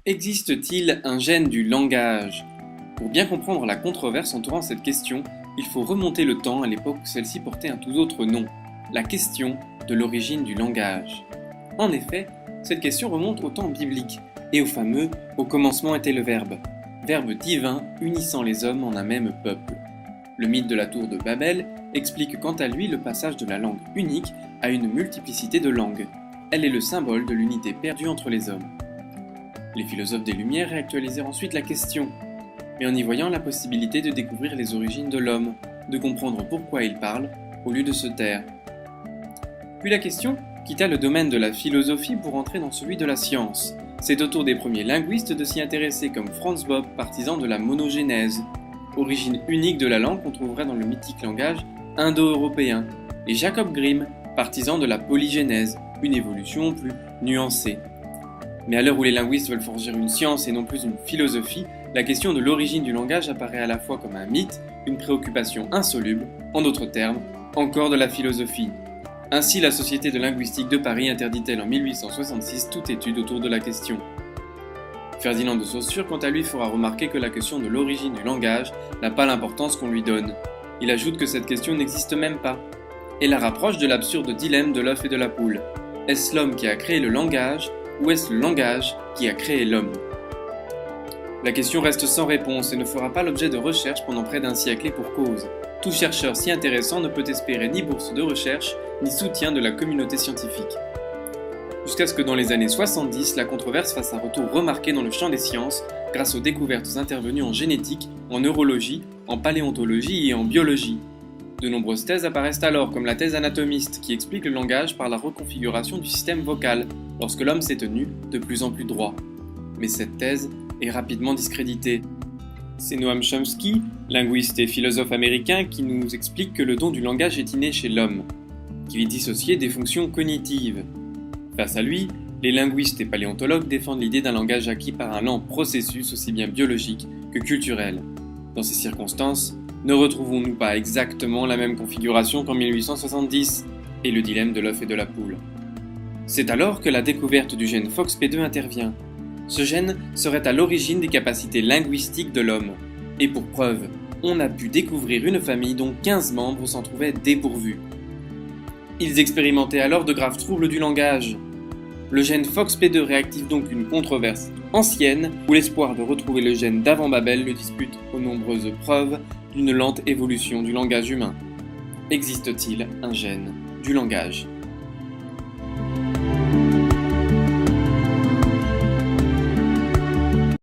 Existe-t-il un gène du langage? Pour bien comprendre la controverse entourant cette question, il faut remonter le temps à l'époque où celle-ci portait un tout autre nom, la question de l'origine du langage. En effet, cette question remonte au temps biblique et au fameux « au commencement était le Verbe », verbe divin unissant les hommes en un même peuple. Le mythe de la tour de Babel explique quant à lui le passage de la langue unique à une multiplicité de langues. Elle est le symbole de l'unité perdue entre les hommes. Les philosophes des Lumières réactualisèrent ensuite la question, mais en y voyant la possibilité de découvrir les origines de l'homme, de comprendre pourquoi il parle, au lieu de se taire. Puis la question quitta le domaine de la philosophie pour entrer dans celui de la science. C'est au tour des premiers linguistes de s'y intéresser, comme Franz Bopp, partisan de la monogénèse, origine unique de la langue qu'on trouverait dans le mythique langage indo-européen, et Jacob Grimm, partisan de la polygénèse, une évolution plus nuancée. Mais à l'heure où les linguistes veulent forger une science et non plus une philosophie, la question de l'origine du langage apparaît à la fois comme un mythe, une préoccupation insoluble, en d'autres termes, encore de la philosophie. Ainsi, la Société de linguistique de Paris interdit-elle en 1866 toute étude autour de la question. Ferdinand de Saussure, quant à lui, fera remarquer que la question de l'origine du langage n'a pas l'importance qu'on lui donne. Il ajoute que cette question n'existe même pas, et la rapproche de l'absurde dilemme de l'œuf et de la poule. Est-ce l'homme qui a créé le langage, ou est-ce le langage qui a créé l'homme? La question reste sans réponse et ne fera pas l'objet de recherches pendant près d'un siècle et pour cause. Tout chercheur si intéressant ne peut espérer ni bourse de recherche, ni soutien de la communauté scientifique. Jusqu'à ce que dans les années 70, la controverse fasse un retour remarqué dans le champ des sciences grâce aux découvertes intervenues en génétique, en neurologie, en paléontologie et en biologie. De nombreuses thèses apparaissent alors, comme la thèse anatomiste, qui explique le langage par la reconfiguration du système vocal, lorsque l'homme s'est tenu de plus en plus droit. Mais cette thèse est rapidement discréditée. C'est Noam Chomsky, linguiste et philosophe américain, qui nous explique que le don du langage est inné chez l'homme, qu'il est dissocié des fonctions cognitives. Face à lui, les linguistes et paléontologues défendent l'idée d'un langage acquis par un lent processus aussi bien biologique que culturel. Dans ces circonstances, ne retrouvons-nous pas exactement la même configuration qu'en 1870 et le dilemme de l'œuf et de la poule? C'est alors que la découverte du gène FOXP2 intervient. Ce gène serait à l'origine des capacités linguistiques de l'homme. Et pour preuve, on a pu découvrir une famille dont 15 membres s'en trouvaient dépourvus. Ils expérimentaient alors de graves troubles du langage. Le gène FOXP2 réactive donc une controverse ancienne où l'espoir de retrouver le gène d'avant Babel le dispute aux nombreuses preuves d'une lente évolution du langage humain. Existe-t-il un gène du langage?